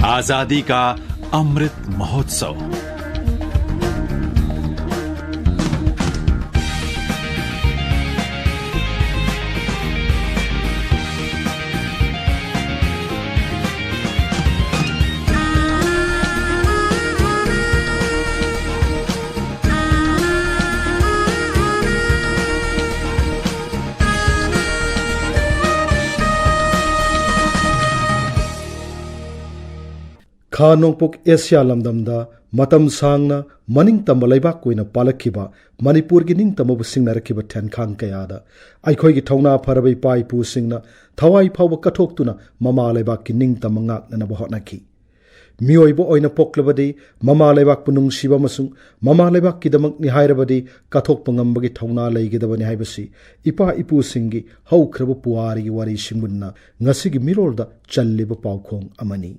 आजादी का अमृत महोत्सव। खा नोंपोक एशिया लमदमदा मतम सांगना मनिंग तंब लेबाक कोइना पालखिबा मणिपुर की निंग तंबबु सिंगनरखिबा थेनखांग कयादा अइखोइगी थौना फरबै पाइपु सिंगना थवाई फाव कथोक्तुना ममा लेबाक की निंग तंब ngaknanaba hotnaki मियोइबो ओइना पोक्लबदि ममा लेबाक पुनुंग सिबा मसुंग ममा लेबाक की दमक नि हायरबदि कथोक्प ngambagi थौना लेगिदबनि हायबसि इपा इपु सिंगी हौख्रबु पुवारी वारी सिंगुन्ना ngasiगी मिरोलदा चल्लिबा पाउखोंग अमनी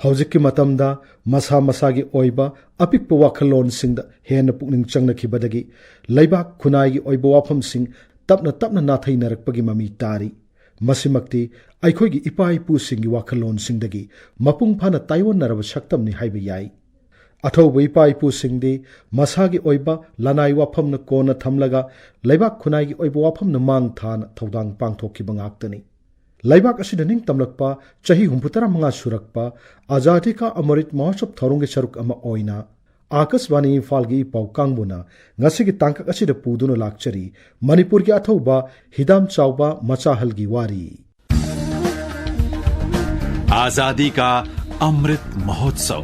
हौजिक्की मतमदा मसा मसागी ओइबा अपिक्पा वाखलोन सिंगदा हेन पुकनिंग चंगनखिबदगी लेबाक खुनाइगी ओइबा वाफमसिंग तपना तपना नाथैनरकपगी ममी तारी मसिमक्ति अइखोइगी इपा इपु सिंगी वाखलोन सिंगदगी मपुंग फाना ताइवनरब शक्तमनि हाइबा याई अथौब इपा इपु सिंगदी मसागी ओइबा लनाई वाफमना कोना थमलगा लेबाक खुनाइगी ओइबा वाफमना मांग थाना थौदांग पांगथोक्खिबा ngaktani लेबाक असिदा निंग तमलकपा चही 64 सुरकपा आजादी का अमृत महोत्सव थौरंगी सरुक अमा ओइना आकाशवाणी इम्फालगी पाउ कांगबुना ngasiगी तांकक असिदा पुदुना लाक्चरी मणिपुर की अथौबा हिदाम चाउबा मचाहलगी वारी। आजादी का अमृत महोत्सव।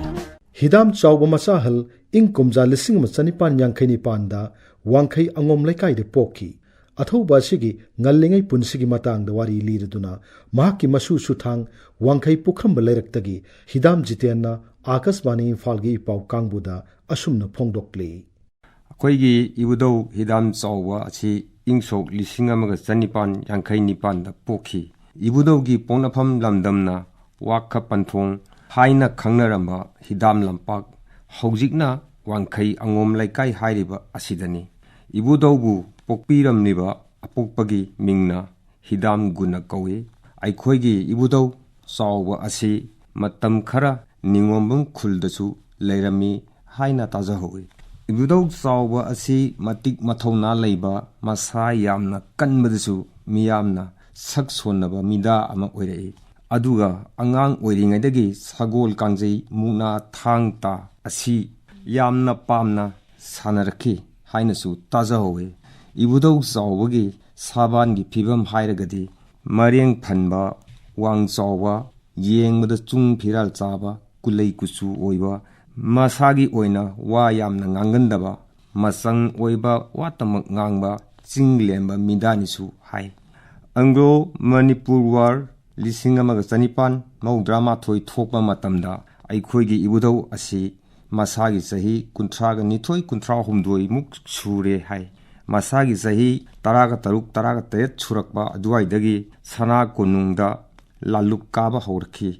हिदाम चाउबा मचाहल इंग कुमजा 1994 वांखै अंगोम लेकाइदे पोकी अथौबा सिगी ngallingay पुनसिगी मतंगदा वारी लीरदुना महाकी मसु सुथांग वांखै पुखरंब लेरक्तगी हिदाम जितेन्ना आकाशवाणी इम्फालगी पाउ कांगबुदा असुमना फोंदोक्ले अखोइगी इबुदौ हिदाम चाउबा अछि इंगसोक 1959 दा पोखी इबुदौगी पोंगनाफम लमदमना वाखा पंथोंग हाइना खंगनरंबा हिदाम लंपाक हौजिकना वांखै अंगोम लेकाइ हाइरिबा असिदनी इबुदौबु पोकपीरमनिबा अपोकपगी मिंगना हिदाम गुना कौए अइखोइगी इबुदौ चाउबा असि मतम खरा निंगोमबुंग खुलदसु लेरमी हाइना ताजाहोए इबुदौ चाउबा असि मतिक मथौना लेबा मसा यामना कनबदसु मियामना सक्सोनबा मिदा अमा ओइरए अदुगा अंगांग ओइरिङैदगी सगोल कांजै मुना थांगता असि यामना पामना सानरखि हाइनसु ताजाहोए इबुदौ चाउबगी साबानगी फिबम हाइरगदी मरेंग फनबा वांग चाउबा येंगबदा चुंग फिराल चाबा कुलै कुचु ओइबा मसागी ओइना वा यामना ngangendaba masang oiba watamak ngangba chinglemba midanisu hai angro manipur war lisingamaga chanipan maudrama thoi thokpa matamda aikhoi ibudau asi masagi sahi kunthraga nithoi kunthra humdoi muk sure hai masagi sahi taraga taruk taraga tet surakba aduaidagi sana konungda laluk kaba haurki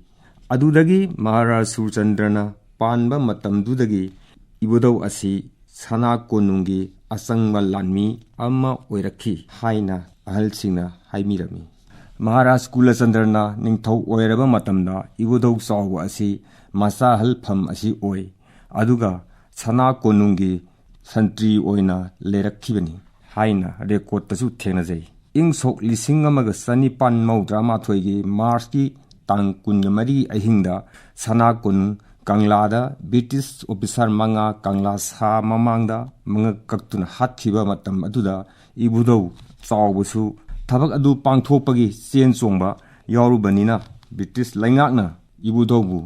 adudagi Maharaj Surchandrana panba matamdudagi ibudau asi sana konungi asangba lanmi amma oirakhi haina ahalsingna haimirami Maharaj Kulachandrana ningthau oiraba matamda ibudau chawba asi Machahal pham asi oi aduga sana konungi santri oina lerakhibani haina record tasu thengnajai ingsok lising amaga sani pan maudrama thoigi March ki tang kungamari ahingda sana konung Kanglada British officer manga Kangla sa mamangda mga kaktuna hathiba matam aduda ibudau chawbusu thabak adu pangthokpagi chen chongba yaurubanina British laingakna ibudaubu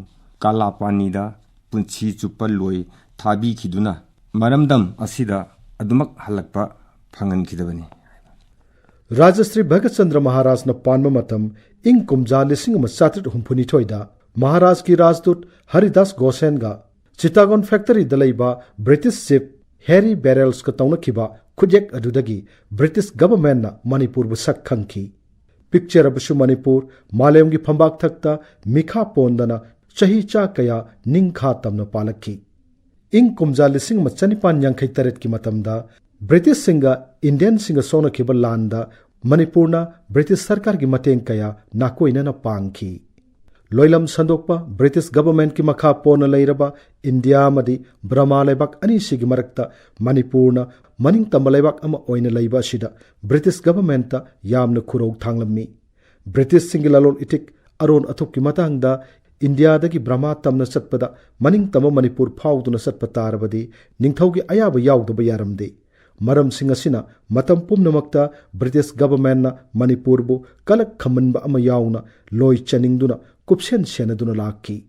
kalapanida punchi chupa loi thabi khiduna maramdam asida adumak halakpa phangan khidabani Rajashri Bhagat Chandra Maharaj na panma matam ing kumja 1973 da Maharaj की राजदूत हरिदास गोसेनगा Chittagong factory दलैबा British ship Harry barrels का तौनखिबा खुजेक अदुदगी British government ना मणिपुर बु सक्खंखी picture अबसु Manipur मालेम की फंबाक थक्ता मिखा पोंदना चही चा कया निंखा तमना पालखी इंग कुमजा 1958 की मतमदा ब्रिटिश सिंगा इंडियन सिंगा सोनखिबा लांदा मणिपुरना ब्रिटिश सरकार की मतेंग कया नाकोइना ना पांगखी loilam sandokpa British government ki makha pona leiraba India madi Brahma leibak ani sigi marakta Manipurna maning tamba leibak ama oina leiba sida British government ta yamna khurau thanglammi British singilalon itik aron athuk ki matangda India dagi Brahma tamna satpada maning tamba Manipur phauduna satpa tarabadi ningthaugi ayaba yaudaba yaramde maram singasina matam pumnamakta British government na Manipur bu kalak khamanba ama yauna loi chaningduna kupsen senaduna lakki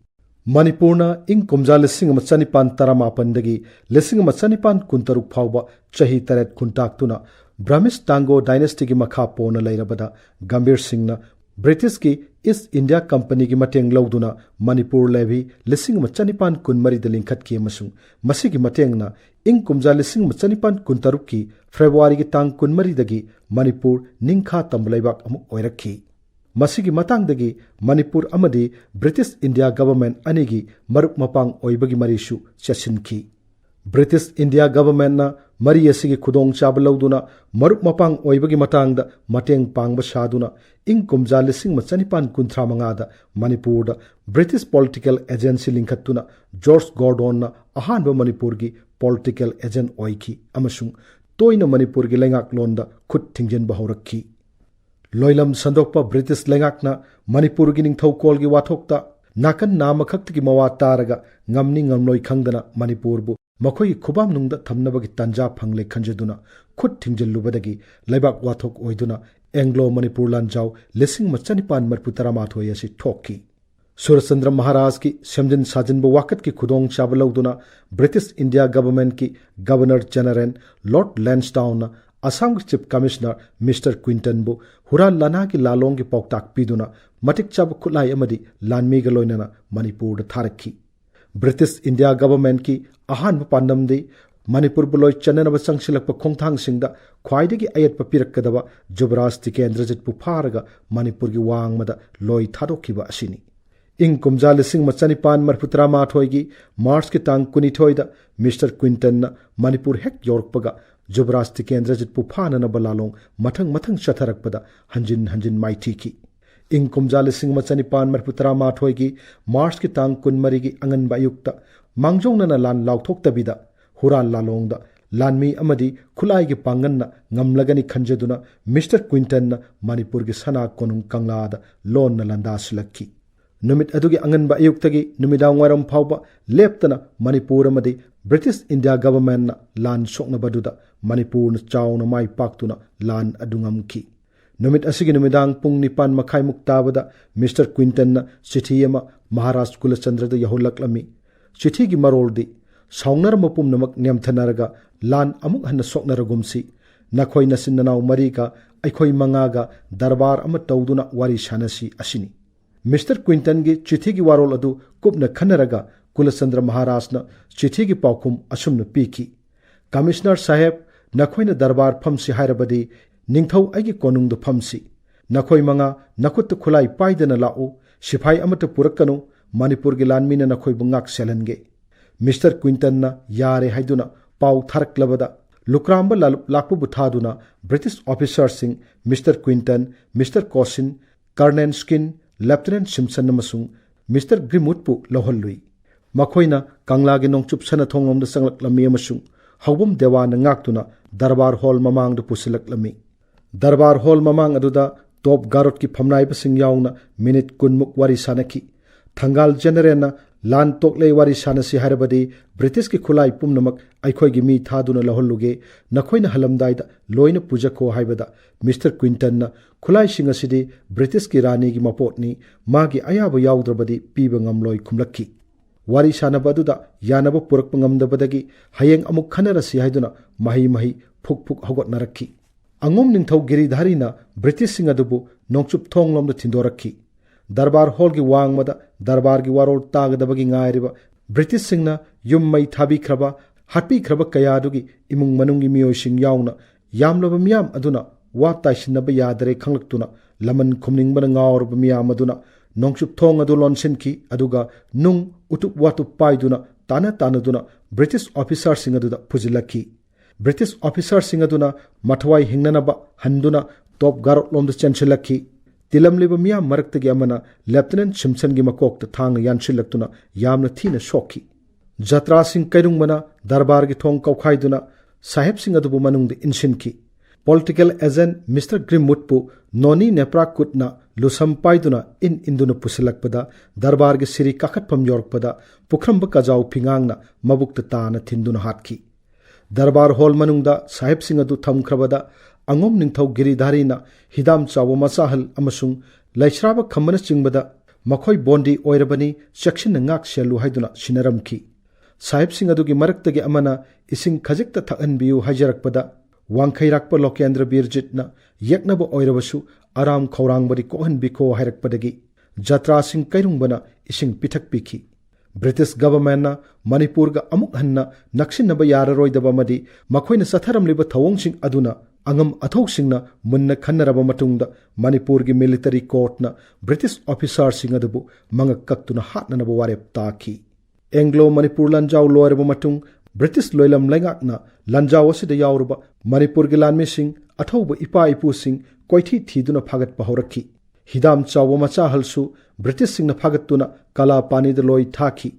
Manipurna ing kumja lising machanipan taramapandagi lising machanipan kuntaruk phauba chahi taret kuntaktuna Brahmis Tango dynasty ki makha pona leirabada Gambir Singh na British ki East India Company ki mateng lauduna Manipur levi lising machanipan kunmari dalingkhat ki amasung masi ki mateng na ing kumja lising machanipan kuntaruk ki February ki tang kunmari dagi Manipur ningkha tamblaibak amuk oirakhi masigi matangdagi Manipur amadi British India government anigi marup mapang oibagi marishu chasinki British India government na mari asigi khudong chabalauduna marup mapang oibagi matangda mateng pangba saduna ing kumja lising machanipan kunthra mangada Manipur da British political agency linkhatuna George Gordon na ahanba Manipur gi political agent oiki amasung toina Manipur gi lengak londa khut thingjen bahaurakhi loilam sandokpa British lengakna Manipur gi ningthokol gi wathokta nakan nama khakti gi mawa taraga ngamni ngamloi khangdana Manipur bu makhoi khubam nungda thamnabagi tanja phangle khanjeduna khut thingjelubadagi leibak wathok oiduna Anglo Manipur lanjau lising machanipan marputaramathoi asi thokki Surachandra Maharaj ki semjin sajinba wakat ki khudong chabalauduna British India government ki Governor General Lord Lansdowne Assam Chief Commissioner Mr. Quinton bu hura lana ki lalong ki pauktak piduna matik chab khulai amadi lanmi ga loinana Manipur da tharakhi British India government ki ahan pandamdi Manipur buloi chananaba changsilakpa khongthang singda khwaidagi ayat papirakadaba Jogendrajit Jogendrajit pu pharaga Manipur gi wangmada loi thadokhiba asini ing kumja lising machanipan marputra mathoi gi March ki tang kunithoida Mr. Quinton na Manipur hek yorkpaga Jogendrajit Jogendrajit pu phana balalong mathang chatharakpada hanjin maithiki ing kumja lising machanipan marputra mathoi gi March ki tang kunmari gi angan bayukta mangjongna na lan lauthoktabida huran lalongda lanmi amadi khulai gi panganna ngamlagani khanjeduna Mr. Quinton na Manipur gi sana konung kanglada lon na landaslakki numit adugi angan ba ayuktagi numidang waram phauba leptana Manipur amadi British India government na lan sokna baduda Manipur na chawna mai paktuna lan adungamki numit asigi numidang pung nipan makhai muktabada Mr. Quinton na chithi ama Maharaj Kulachandra da yahullaklami chithi gi maroldi saungnar mapum namak nemthanaraga lan amuk hanna soknaragumsi nakhoi nasin nanaw marika aikhoi mangaga darbar ama tawduna wari shanasi asini Mr. Quinton gi chithi gi warol adu kupna khanaraga Kulachandra Maharaj na chithi gi paukum asumna piki Commissioner Saheb nakhoi na darbar phamsi hairabadi ningthau aigi konung du phamsi nakhoi manga nakut khulai paidana lau siphai amata purakanu Manipur gi lanmina nakhoi bungak selange Mr. Quinton na yare haiduna pau tharaklabada lukramba lakpu buthaduna British officer sing Mr. Quinton Mr. Cosin Colonel Skin Lieutenant Simpson namasung Mr. Grimwood pu lohallui makhoina kangla gi nongchup sana thonglom da sanglak lami amasung hawbum dewa na ngaktuna darbar hall mamang da pusilaklami darbar hall mamang aduda top garot ki phamnai basing yauna minute kunmuk wari sanaki thangal general na lan toklei wari sanasi harabadi British ki khulai pumnamak aikhoi gi mi thaduna laholluge nakhoina halamdaida loina pujako haibada Mr. Quinton na khulai singasidi British ki rani gi mapotni magi ayaba yaudrabadi piba ngamloi khumlakki wari sanabaduda yanaba purak ngamdabadagi hayeng amuk khanarasi haiduna mahi phuk hogot narakki angom ningthau giridhari na British singadubu nongchup thonglom da thindorakki Darbar hall gi wangmada darbar gi warol tagadabagi ngairiba British singna yum mai thabi khraba hatpi khraba kayadugi imung manungi miyoising yauna yamlaba miyam aduna wa taisinaba yadare khanglaktuna laman khumningbana ngawrba miyam aduna nongchup thong adu lonsinki aduga nung utup watup paiduna tanaduna British officer sing aduda pujilaki British officer sing aduna mathwai hingnanaba handuna top garot lomda chenchilaki तिलमलिबा मिया मरक्तगी अमना lieutenant Simpson की मकोक्ता थांग यानशिलक्तुना यामना थीना सोखी जत्रा सिंह कैरुंगमना दरबार की थोंग कौखाइदुना साहेब Singh अदुबु मनुंग इंसिनकी political agent mister ग्रिमवुडपु नोनी नेप्रा कुटना लुसम पाइदुना इंदुना पुसलकपदा दरबार के सिरी काखटफम योरकपदा पुखरंब कजाउ फिंगांगना मबुक्ता ताना थिंदुना हाटकी दरबार hall मनुंगदा साहेब सिंह अदु थमख्रबदा अंगोम निंगथौ गिरिधारीना हिदाम चावो मचाहल अमसुंग लैश्राब खम्मन चिंगबदा मखोय बोंडी ओइरबनी चक्षिन ngaक सेलु हाइदुना सिनरमखी साहेब सिंह अदुगी मरक्तगी अमना इसिंग खजिकता थअनबियु हाइजरकपदा वांखैराकप लोकेंद्र बीरजितना यक्नब ओइरबसु आराम खौरांगबदी कोहनबिखो हाइरकपदगी जत्रा सिंह कैरुंगबना इसिंग पिथक पिखी ब्रिटिश गवर्नमेंटना मणिपुरगा अमुक हन्ना नक्सिनब याररोइदबमदी मखोयना सथरमलिब थवोंगसिंग अदुना अंगम अथौसिंगना मुन्ना खन्नरब मतुंगदा मणिपुर की मिलिटरी कोर्टना ब्रिटिश ऑफिसर सिंह अदुबु मंगक कक्तुना हाटनब वारेप ताकी एंग्लो मणिपुर लंजाउ लोयरब मतुंग ब्रिटिश लोयलम लैंगाकना लंजाउ असिद यावरब मणिपुर की लानमिसिंग अथौब इपा इपुसिंग कोइथी थीदुना फागत पहौरखी हिदाम चावो मचाहलसु ब्रिटिश सिंगना फागतुना कला पानीद लोय थाकी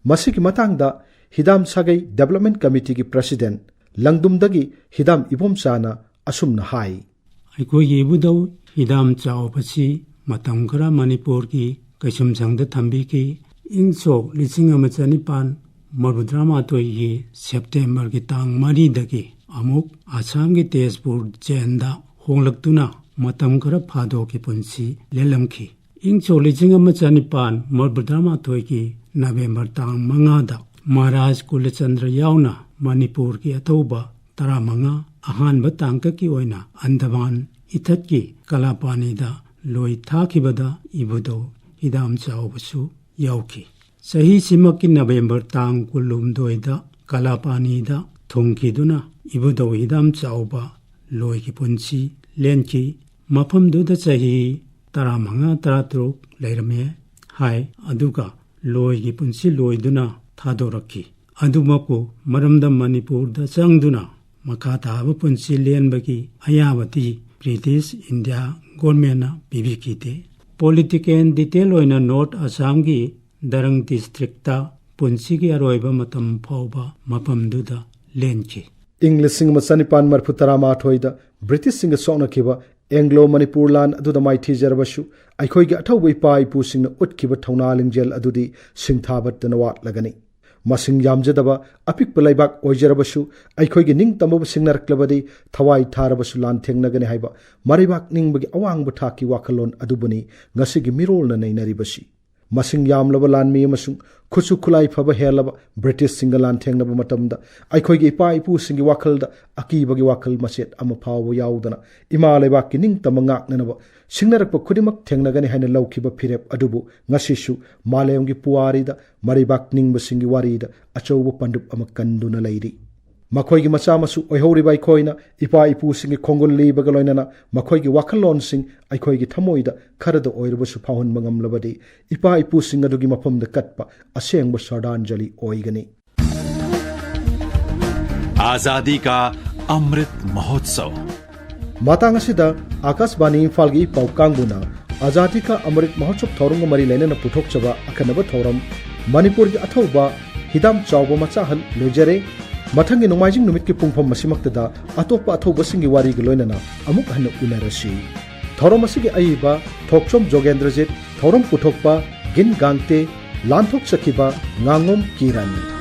मसिकी मतांगदा हिदाम सागै डेवलपमेंट कमिटी की प्रेसिडेंट लंगदुमदगी हिदाम इबोमचाना असुमना हाई अखोई इबुदौ हिदाम चाओबसी मतम खरा मणिपुर की कैसुम संगद थंबी की इंसोक लिसिंग अमचनिपान मरुद्रामातोई की सेप्टेम्बर की तांग मरीदगी अमुक आसाम की तेजपुर जेंदा होंगलक्तुना मतम खरा फादो की पुंसी लेलमखी इंसोक लिसिंग अमचनिपान मरुद्रामातोई की नवेंबर तांग मंगादा महाराज कुलचंद्र यावना मणिपुर की अथौबा तरामंगा अहानब तांक की ओइना अंडमान इथत की कलापानीदा लोई थाखिबदा इबुदो हिदाम चाओबसु याउखी सही सिमक की नवेंबर तांग कुलुमदोइदा कलापानीदा थोंखिदुना इबुदो हिदाम चाओबा लोई की पुंसी लेनकी मफमदुदा सही तरामंगा तरातरुक लेरमे हाय अदुगा लोई की पुंसी लोइदुना थादोरखी अदुमको मरमद मणिपुरदा चंगदुना मखा ताबा पुंसी लेनबगी अयावती ब्रिटिश इंडिया गवर्नमेंट पीबीकीते पॉलिटिकल डिटेल ओइना नॉर्थ असम की दरंग डिस्ट्रिक्टा पुंसी की अरोइबा मतम फाउबा मफमदुदा लेनकी इंग लिसिंग मचनिपान मरफु तरामाथोइदा ब्रिटिश सिंग सोनखिबा एंग्लो मणिपुर लान अदुदा माइथीजरबसु अखोइगी अथौबा इपा इपुसिंगना उटखिबा थौना लिंजेल अदुदी सिंथाबतना वाटलगनी मसिंग यामजदबा अपिक पलाइबाक ओइजरबसु अखोइगी निंग तमबु सिंगनरक्लबदी थवाई थारबसु लान थेंगनगने हाइबा मरिबाक निंगबगी अवांग थाकी वाखलोन अदुबनी ngasiगी मिरोलना नैनरिबसी मसिंग यामलबा लानमी अमसुंग खुसु खुलाई फबा हेलबा ब्रिटिश सिंग लान थेंगनबा मतमदा अखोइगी इपा इपु सिंगी वाखलदा अकीबगी वाखल मसेट अमा फावो याउदना इमा लेबाकी निंग तमंगाकनबा सिंगनरक्प खुदिमक थेंगनगने हाइना लौखिबा फिरेप अदुबु ngasisu मालेमगी पुवारीदा मरिबाक निंगबा सिंगी वारीदा अचौबा पंडुप अमा कंदुना लैरी मखोइगी मचामसु ओइहौरिबा अखोइना इपा इपु सिंगी खोंगुल लीबगा लोइनना मखोइगी वाखलोन सिंग अखोइगी थमोइदा खरदा ओइरबसु फाहुन मंगमलबदी इपा इपु सिंग अदुगी मफमदा कटपा असेंग श्रद्धांजलि ओइगनी आजादी का अमृत महोत्सव मातांग असिदा आकाशवाणी इम्फाल की पाउकांगबुना आजादी का अमृत महोत्सव थौरंग मरी लेनना पुथोकचबा अखनब थौरम मणिपुर की अथौबा हिदाम चाओबा मचाहल लोजरे मथंगी नोमाइजिंग नुमित की पुंगफम मसिमक्तदा अतोपा अथौबसिंगी वारीगी लोइनना अमुक हन्न उनरसी थौरम असिगी अइबा थोकचोम जोगेंद्रजित थौरम पुथोकपा गिन गांगते लांथोक सखिबा ngangom किरण।